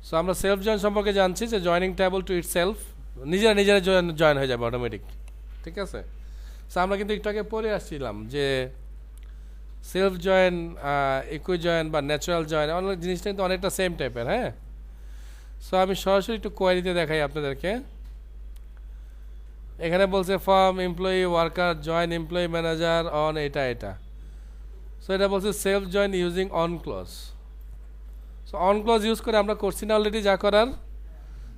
So আমরা self join সম্পর্কে জানছি যে joining table to itself নিজেরা নিজেরা জয়েন হয়ে যাবে অটোমেটিক, ঠিক আছে। সো আমরা কিন্তু একটু আগে পড়ে আসছিলাম যে সেলফ জয়েন, ইকুই জয়েন বা ন্যাচারাল জয়েন অনেক জিনিসটা কিন্তু অনেকটা সেম টাইপের। হ্যাঁ, সো আমি সরাসরি একটু কোয়ারিতে দেখাই আপনাদেরকে। এখানে বলছে from employee worker join employee manager on এটা। সো এটা বলছে self join using on clause. So on clause use করে আমরা করছি না অলরেডি যা করার।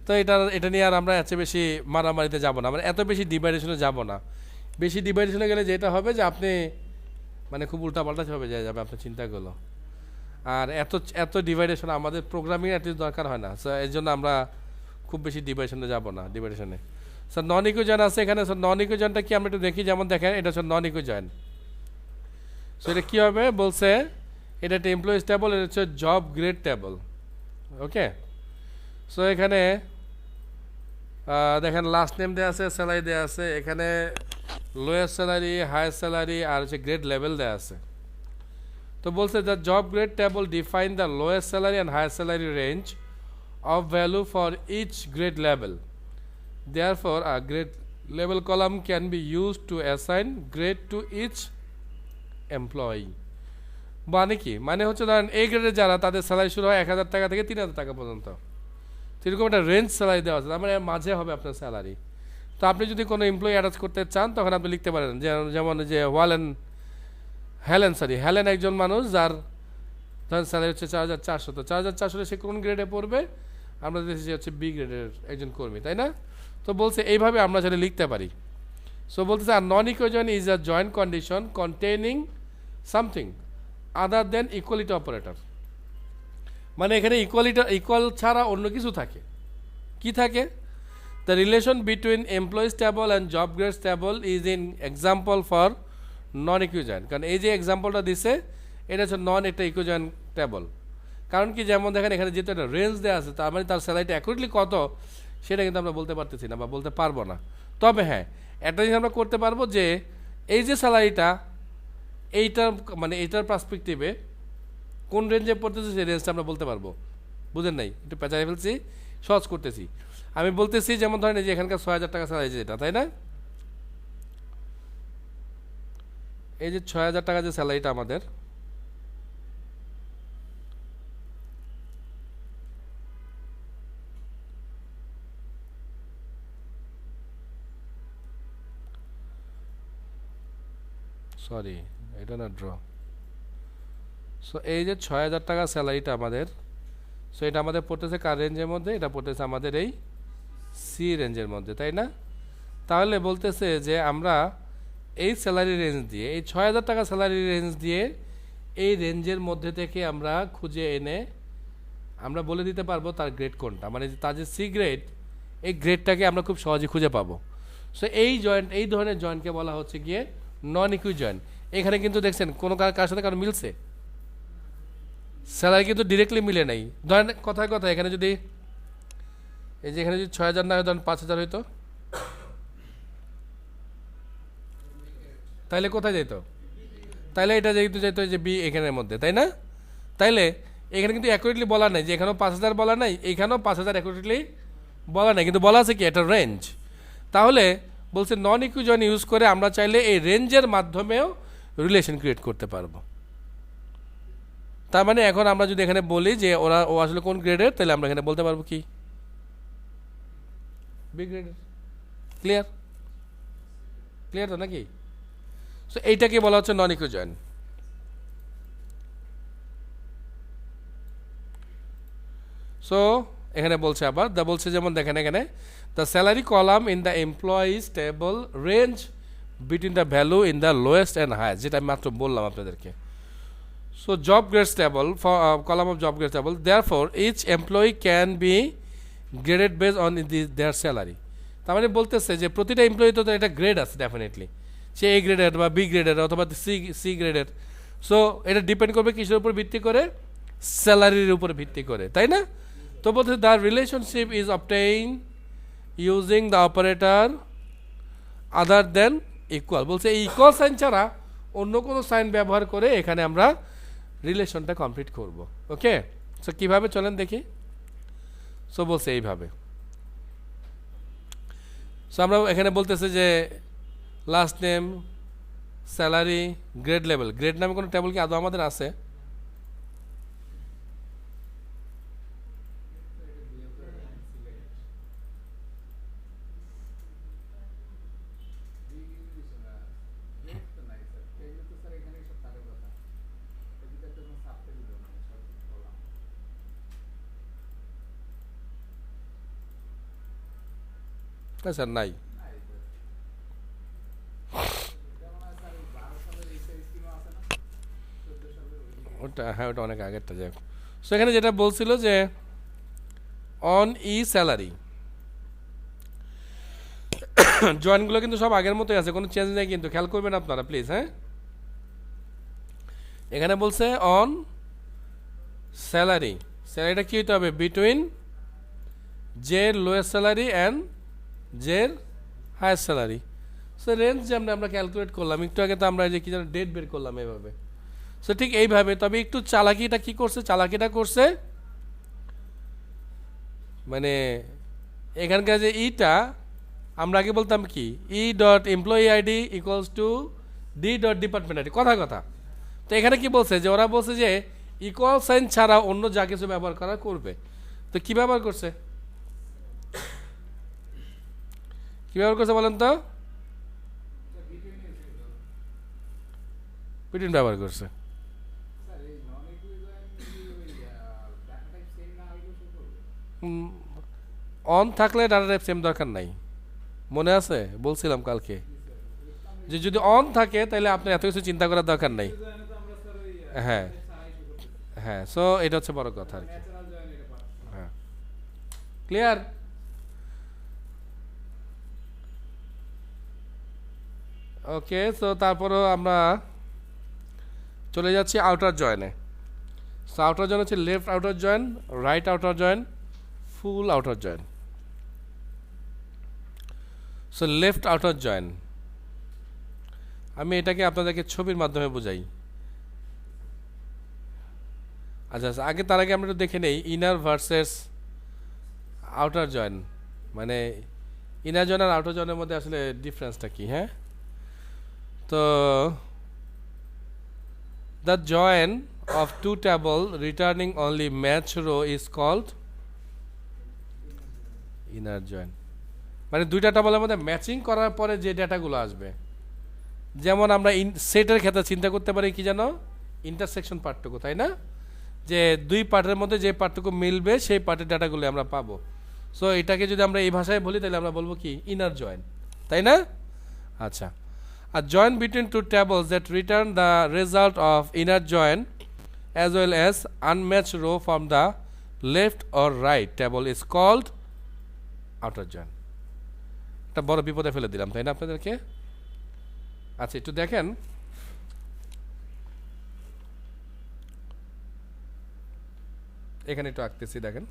তো এটা নিয়ে আর আমরা এত বেশি মারামারিতে যাব না, মানে এত বেশি ডিভাইডেশনে যাব না। বেশি ডিভাইডেশনে গেলে যেটা হবে যে আপনি মানে খুব উল্টাপাল্টা ভাবে যাবে আপনার চিন্তাগুলো। আর এত ডিভাইডেশন আমাদের প্রোগ্রামিং অ্যাটলিস্ট দরকার হয় না। সো এর জন্য আমরা খুব বেশি ডিভাইডেশনে যাব না। ডিভাইডেশনে স্যার নন ইকুই জয়েন আছে এখানে। স্যার নন ইকুই জয়েনটা কি আমরা একটু দেখি। যেমন দেখেন এটা হচ্ছে নন ইকুই জয়েন। সো এটা কী হবে বলছে, এটা একটা এমপ্লয়িজ টেবল, এটা হচ্ছে জব গ্রেড টেবল। ওকে, সো এখানে দেখেন লাস্ট নেম দেওয়া আছে, স্যালারি দেওয়া আছে, এখানে লোয়েস্ট স্যালারি, হাইয়েস্ট স্যালারি আর হচ্ছে গ্রেড লেভেল দেওয়া আছে। তো বলছে the job grade table define the lowest salary and highest salary range of value for each grade level. Therefore, a grade level column can be used to assign grade to each employee. মানে কি, মানে হচ্ছে ধরেন এই গ্রেডের যারা তাদের salary শুরু হয় 1000 টাকা থেকে 3000 টাকা পর্যন্ত। সেরকম একটা রেঞ্জ স্যালারি দেওয়া আছে, তার মানে মাঝে হবে আপনার স্যালারি। তো আপনি যদি কোনো এমপ্লয়ি অ্যাটাচ করতে চান তখন আপনি লিখতে পারেন যেমন যে হেলেন একজন মানুষ যার ধরেন স্যালারি হচ্ছে 4400। তো 4400 সে কোন গ্রেডে পড়বে, আমরা দেখছি যে হচ্ছে বি গ্রেডের একজন কর্মী, তাই না? তো বলছে এইভাবে আমরা যেটা লিখতে পারি। সো বলতেছে আর non equal join is a joint condition containing something other than equality operator. মানে এখানে ইকুয়াল ছাড়া অন্য কিছু থাকে। কি থাকে? The relation between employees table and job grades table is in example for non equal join. কারণ এই যে এক্সাম্পলটা দিছে এটা হচ্ছে নন একটা ইকুয়াল জয়েন টেবল। কারণ কি, যেমন দেখেন এখানে যেহেতু একটা রেঞ্জ দেওয়া আছে, তার মানে তার স্যালারিটা অ্যাকুরেটলি কত সেটা কিন্তু আমরা বলতে পারতেছি না বা বলতে পারবো না। তবে হ্যাঁ, একটা জিনিস আমরা করতে পারবো যে এই যে স্যালারিটা এইটার পার্সপেক্টিভে কোন রেঞ্জে পড়তেছে সেই রেঞ্জটা আমরা বলতে পারবো। বুঝেন নাই? একটু পেঁচাই ফেলছি, সহজ করতেছি। আমি বলতেছি যেমন ধরেন এই যে এখানকার 6000 টাকা স্যালারি যেটা, তাই না? এই যে 6000 টাকা যে স্যালারিটা আমাদের, সরি এটা না ড্র। সো এই যে 6000 টাকা স্যালারিটা আমাদের, সো এটা আমাদের পড়তেছে কার রেঞ্জের মধ্যে? এটা পড়তেছে আমাদের এই সি রেঞ্জের মধ্যে, তাই না? তাহলে বলতেছে যে আমরা এই স্যালারি রেঞ্জ দিয়ে, এই 6000 টাকা স্যালারি রেঞ্জ দিয়ে এই রেঞ্জের মধ্যে থেকে আমরা খুঁজে এনে আমরা বলে দিতে পারবো তার গ্রেড কোনটা। মানে তার যে সি গ্রেড, এই গ্রেডটাকে আমরা খুব সহজে খুঁজে পাবো। সো এই ধরনের জয়েন্টকে বলা হচ্ছে গিয়ে নন ইকুই জয়েন্ট। এখানে কিন্তু দেখছেন কোনো কার সাথে কারো মিলছে? স্যালারি কিন্তু ডিরেক্টলি মিলে নাই। ধরেন কথায় এখানে যদি এই যে এখানে যদি 6000 না হয়, ধরেন 5000 হইতো, তাইলে কোথায় যেত? তাইলে এটা যেহেতু যেত যে বি এখানের মধ্যে, তাই না? তাইলে এখানে কিন্তু অ্যাকুরেটলি বলা নাই যে এখানেও 5000 বলা নাই, এখানেও 5000 অ্যাকুরেটলি বলা নাই, কিন্তু বলা আছে কি এটা রেঞ্জ। তাহলে বলছে নন ইকুই জয়েন ইউজ করে আমরা চাইলে এই রেঞ্জের মাধ্যমেও রিলেশন ক্রিয়েট করতে পারবো। তার মানে এখন আমরা যদি এখানে বলি যে ও আসলে কোন গ্রেডের, তাহলে আমরা এখানে বলতে পারবো কি বি গ্রেডের। ক্লিয়ার তো নাকি? সো এইটাকে বলা হচ্ছে নন ইকুই জয়েন। সো এখানে বলছে আবার বলছে যেমন দেখেন এখানে the salary column in the employees table range between the value in the lowest and highest, যেটা আমি মাত্র বললাম আপনাদেরকে। So job grades table column of job grades table, therefore each employee can be graded base on their salary. তার মানে বলতেছে যে প্রতিটা এমপ্লয়ি তো একটা গ্রেড আছে ডেফিনেটলি, সে এ গ্রেডের বা বি গ্রেডের অথবা সি গ্রেডের। সো এটা ডিপেন্ড করবে কিসের উপর ভিত্তি করে? স্যালারির উপর ভিত্তি করে, তাই না? তো বলতে the relationship is obtain using the operator other than equal. বলছে এই ইকুয়াল সাইন ছাড়া অন্য কোনো সাইন ব্যবহার করে এখানে আমরা রিলেশনটা কমপ্লিট করব। ওকে, সো কীভাবে চলেন দেখি। সো বলছে এইভাবে। সো আমরা এখানে বলতেছে যে last name, salary, grade level. Grade নামে কোনো টেবল কি আদৌ আমাদের আছে? স্যার নাই। ওটা হ্যাঁ, ওটা অনেক আগেরটা। যাক, সো এখানে যেটা বলছিল যে অন ই স্যালারি, জয়েন্টগুলো কিন্তু সব আগের মতোই আছে, কোনো চেঞ্জ নেই কিন্তু, খেয়াল করবেন আপনারা প্লিজ। হ্যাঁ, এখানে বলছে অন স্যালারি, স্যালারিটা কী হতে হবে? বিটুইন জের লোয়েস্ট স্যালারি অ্যান্ড জের হায়েস্ট স্যালারি। সো রেঞ্জ যেমন আমরা ক্যালকুলেট করলাম একটু আগে, তো আমরা যে কি যেন ডেট বের করলাম এইভাবে। সো ঠিক এইভাবে, তবে একটু চালাকিটা কি করছে, চালাকিটা করছে মানে এখানকার যে ইটা আমরা আগে বলতাম কি, E dot employee ID equals to D dot department ID, কথা কথা। তো এখানে কি বলছে যে ওরা বলছে যে ইকুয়াল সাইন ছাড়া অন্য যা কিছু ব্যবহার করা করবে। তো কি ব্যবহার করছে, কি ব্যবহার করছে বলেন তো? বিটুইন ব্যবহার করছে। অন থাকলে ডাটা টাইপ সেম দরকার নাই, মনে আছে বলছিলাম কালকে যে যদি অন থাকে তাহলে আপনার এত কিছু চিন্তা করার দরকার নাই। হ্যাঁ হ্যাঁ, সো এটা হচ্ছে বড় কথা আর কি। হ্যাঁ, ক্লিয়ার? ওকে, সো তারপরও আমরা চলে যাচ্ছি আউটার জয়েনে। সো আউটার জয়েন হচ্ছে left outer join, right outer join, full outer join. So left outer join, আমি এটাকে আপনাদেরকে ছবির মাধ্যমে বোঝাই। আচ্ছা আচ্ছা, আগে তার আগে আমরা একটু দেখে নেই ইনার ভার্সেস আউটার জয়েন, মানে ইনার জয়েন আর আউটার জয়েনের মধ্যে আসলে ডিফারেন্সটা কি। হ্যাঁ, তো the join of two table returning only match row is called inner join। মানে দুইটা টেবলের মধ্যে ম্যাচিং করার পরে যে ডেটাগুলো আসবে, যেমন আমরা সেটের ক্ষেত্রে চিন্তা করতে পারি কি জানো, ইন্টারসেকশন পার্টটুকু, তাই না? যে দুই পার্টের মধ্যে যে পার্টটুকু মিলবে সেই পার্টের ডাটাগুলো আমরা পাবো। সো এটাকে যদি আমরা এই ভাষায় বলি তাহলে আমরা বলবো কি, ইনার জয়েন, তাই না? আচ্ছা, আর join between two tables that return the result of inner join as well as unmatched row from the left or right table is called outer join। একটা বড় বিপদে ফেলে দিলাম, তাই না আপনাদেরকে? আচ্ছা, একটু দেখেন, এখানে একটু আঁকতেছি, দেখেন।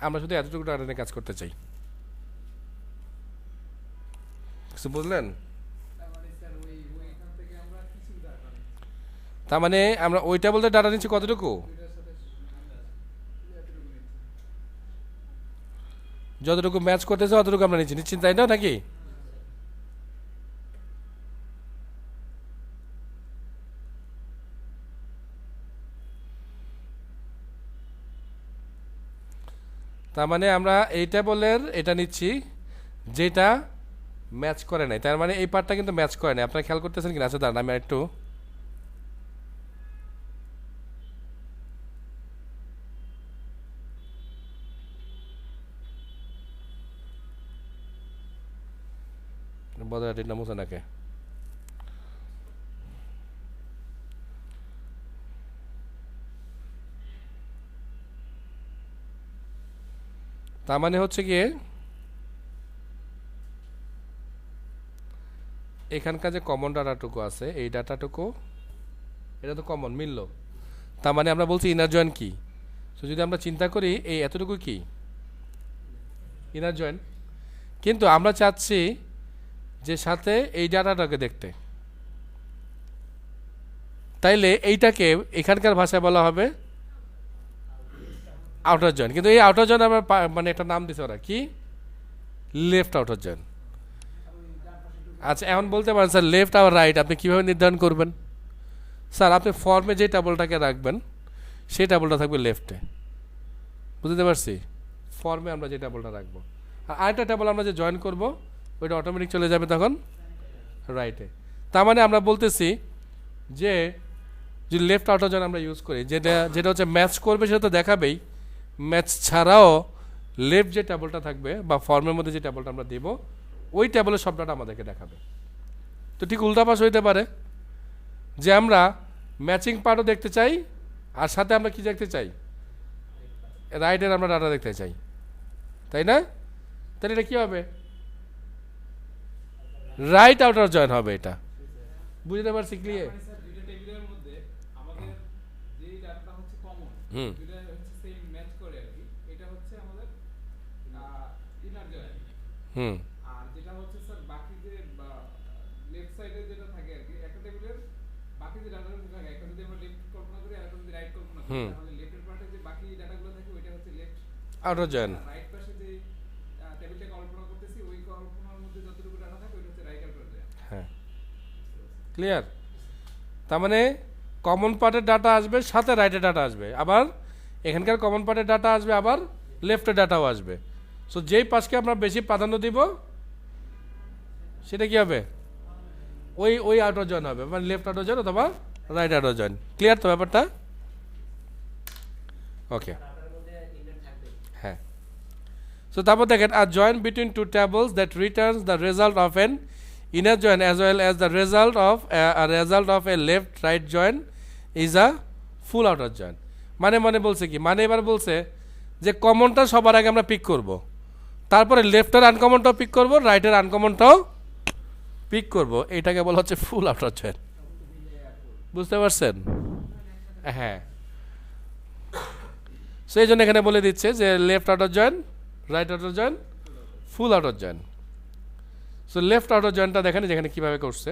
আমরা শুধু এতটুকু ডাটা নিয়ে কাজ করতে চাই, কিছু বুঝলেন? তার মানে আমরা ওইটা বলতে ডাটা নিচ্ছি কতটুকু, যতটুকু ম্যাচ করতেছে অতটুকু আমরা নিচ্ছি, নিশ্চিন্ত, তাই না নাকি? তার মানে আমরা এই টেবলের এটা নিচ্ছি যেটা ম্যাচ করে নাই, তার মানে এই পার্টটা কিন্তু ম্যাচ করে নাই। আপনারা খেয়াল করতেছেন কিনা? আচ্ছা দাঁড়ান, আমি একটু বদলাটির নাম মুছে নাকে। তার মানে হচ্ছে গিয়ে এখানকার যে কমন ডাটাটুকু আছে এই ডাটাটুকু এটা তো কমন মিলল, তার মানে আমরা বলছি ইনার জয়েন কি। তো যদি আমরা চিন্তা করি এই এতটুকু কি ইনার জয়েন, কিন্তু আমরা চাচ্ছি যে সাথে এই ডাটাটাকে দেখতে, তাইলে এইটাকে এখানকার ভাষায় বলা হবে আউটার জয়েন। কিন্তু এই আউটার জয়েন আমরা মানে একটা নাম দিছে ওরা কি, লেফট আউটার জয়েন। আচ্ছা এখন বলতে পারেন স্যার লেফট আর রাইট আপনি কীভাবে নির্ধারণ করবেন? স্যার আপনি ফর্মে যে টেবলটাকে রাখবেন সেই টেবলটা থাকবে লেফটে, বুঝতে পারছি? ফর্মে আমরা যে টেবলটা রাখবো, আর আরেকটা টেবল আমরা যে জয়েন করব ওইটা অটোমেটিক চলে যাবে তখন রাইটে। তার মানে আমরা বলতেছি যে যদি লেফট আউটার জয়েন আমরা ইউজ করি, যেটা যেটা হচ্ছে ম্যাচ করবে সেটা তো দেখাবেই, ম্যাচ ছাড়াও লেফট যে টেবলটা থাকবে বা ফর্মের মধ্যে যে টেবলটা আমরা দেব ওই টেবলের সব ডাটা আমাদেরকে দেখাবে। তো ঠিক উল্টা পাশ হইতে পারে যে আমরা ম্যাচিং পার্টও দেখতে চাই আর সাথে আমরা কি দেখতে চাই, রাইটের আমরা ডাটা দেখতে চাই, তাই না? তাহলে এটা কী হবে, রাইট আউটার জয়েন হবে। এটা বুঝতে পারছি ক্লিয়ার? হুম হুম হুম আউটার জয়েন। হ্যাঁ ক্লিয়ার? তার মানে কমন পার্টের ডাটা আসবে সাথে রাইটের ডাটা আসবে, আবার এখানকার কমন পার্টের ডাটা আসবে আবার লেফটের ডাটাও আসবে। সো যেই পাশকে আমরা বেশি প্রাধান্য দিব সেটা কি হবে, ওই ওই আউটার জয়েন হবে, মানে লেফট আউটার জয়েন অথবা রাইট আউটার জয়েন। ক্লিয়ার তো ব্যাপারটা? ওকে হ্যাঁ। সো তারপর দেখেন আর join between two tables that returns the result of an inner join as well as the result of a left right join is a full outer join। মানে বলছে কি, মানে এবার বলছে যে কমনটা সবার আগে আমরা পিক করব, তারপরে লেফটের আনকমনটাও পিক করব, রাইটের আনকমনটাও পিক করব, এটাকে বলা হচ্ছে ফুল আউটার জয়েন। বুঝতে পারছেন? হ্যাঁ। সেই জন্য এখানে বলে দিচ্ছে যে left outer join, right outer join, full outer join. So left outer জয়েনটা দেখেন যেখানে কীভাবে করছে।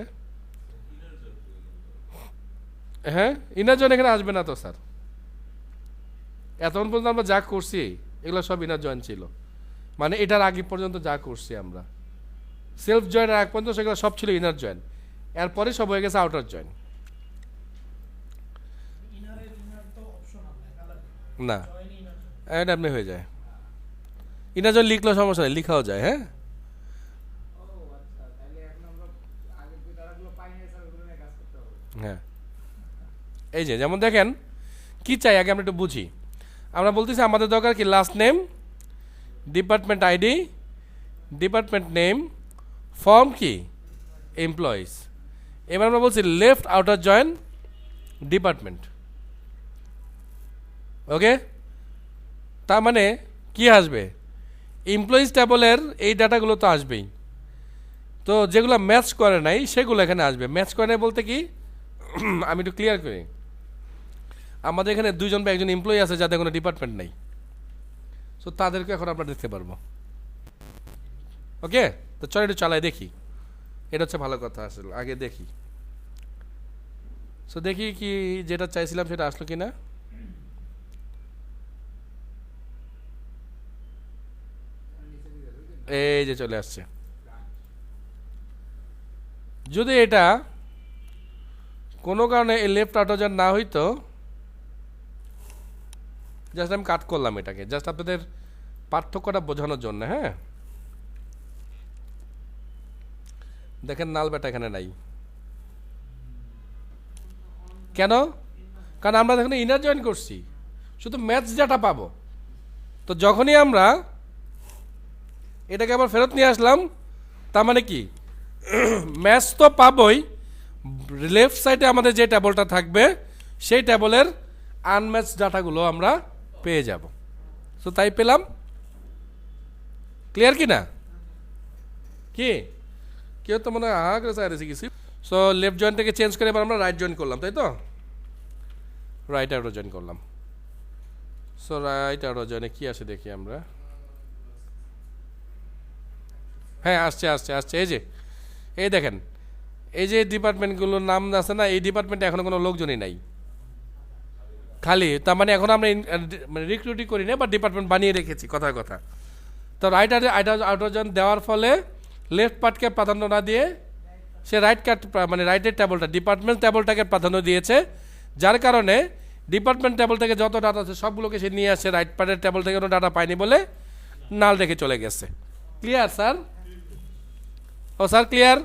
হ্যাঁ ইনার জয়েন এখানে আসবে না তো স্যার, এতক্ষণ পর্যন্ত আমরা যা করছি এগুলো সব ইনার জয়েন ছিল, মানে এটার আগে পর্যন্ত যা করছি আমরা সেলফ জয়েনের আগ পর্যন্ত সেগুলো সব ছিল ইনার জয়েন, এরপরে সব হয়ে গেছে আউটার জয়েন। না এটা এমনি হয়ে যায়, ইনার জয়েন লিখলেও সমস্যা নেই, লিখাও যায়। হ্যাঁ হ্যাঁ এই যে যেমন দেখেন কি চাই আগে আমরা একটু বুঝি। আমরা বলতেছি আমাদের দরকার কি last name, department ID, department name, form কি এমপ্লয়িজ। এবার আমরা বলছি লেফট আউটার জয়েন ডিপার্টমেন্ট। ওকে, তার মানে কি আসবে, এমপ্লয়িজ টেবলের এই ডাটাগুলো তো আসবেই, তো যেগুলো ম্যাচ করে নাই সেগুলো এখানে আসবে। ম্যাচ করে নাই বলতে কি আমি একটু ক্লিয়ার করি, আমাদের এখানে দুইজন বা একজন এমপ্লয়ি আছে যাদের কোনো ডিপার্টমেন্ট নেই, সো তাদেরকে এখন আমরা দেখতে পারবো। ওকে, তো চল একটু চালাই দেখি, এটা হচ্ছে ভালো কথা। আসলে আগে দেখি, সো দেখি কি যেটা চাইছিলাম সেটা আসলো কি না। এই যে চলে আসছে। যদি এটা কোনো কারণে এই লেফট আউটার না হইতো, জাস্ট আমি কাট করলাম এটাকে, জাস্ট আপনাদের পার্থক্যটা বোঝানোর জন্য। হ্যাঁ দেখেন নাল বেটা এখানে নাই কেন, কারণ আমরা এখানে ইনার জয়েন করছি, শুধু ম্যাচ ডাটা পাবো। তো যখনই আমরা এটাকে আবার ফেরত নিয়ে আসলাম, তার মানে কি ম্যাচ তো পাবোই, লেফট সাইডে আমাদের যে টেবলটা থাকবে সেই টেবলের আনম্যাচ ডাটাগুলো আমরা পেয়ে যাব। সো তাই পেলাম। ক্লিয়ার কি না কি? কেউ তো মনে হয় হা করে চাই রয়েছে কিছু। সো লেফট জয়েন্টটাকে চেঞ্জ করে এবার আমরা রাইট জয়েন করলাম, তাই তো? রাইট আউটার জয়েন করলাম। সো রাইট আউটার জয়েনে কি আসে দেখি আমরা। হ্যাঁ, আসছে আসছে আসছে। এই দেখেন, এই যে ডিপার্টমেন্টগুলোর নাম আছে না, এই ডিপার্টমেন্টে এখনো কোনো লোকজনই নাই, খালি। তার মানে এখন আমরা মানে রিক্রুটই করি না, বা ডিপার্টমেন্ট বানিয়ে রেখেছি, কথার কথা। তো রাইট আউটার জয়েন দেওয়ার ফলে লেফট পার্টকে প্রাধান্য না দিয়ে সে রাইট কাট মানে রাইটের টেবলটা ডিপার্টমেন্ট টেবলটাকে প্রাধান্য দিয়েছে, যার কারণে ডিপার্টমেন্ট টেবল থেকে যত ডাটা আছে সবগুলোকে সে নিয়ে আসছে, রাইট পার্টের টেবল থেকে কোনো ডাটা পায়নি বলে নাল রেখে চলে গেছে। Clear sir? ও স্যার, ক্লিয়ার?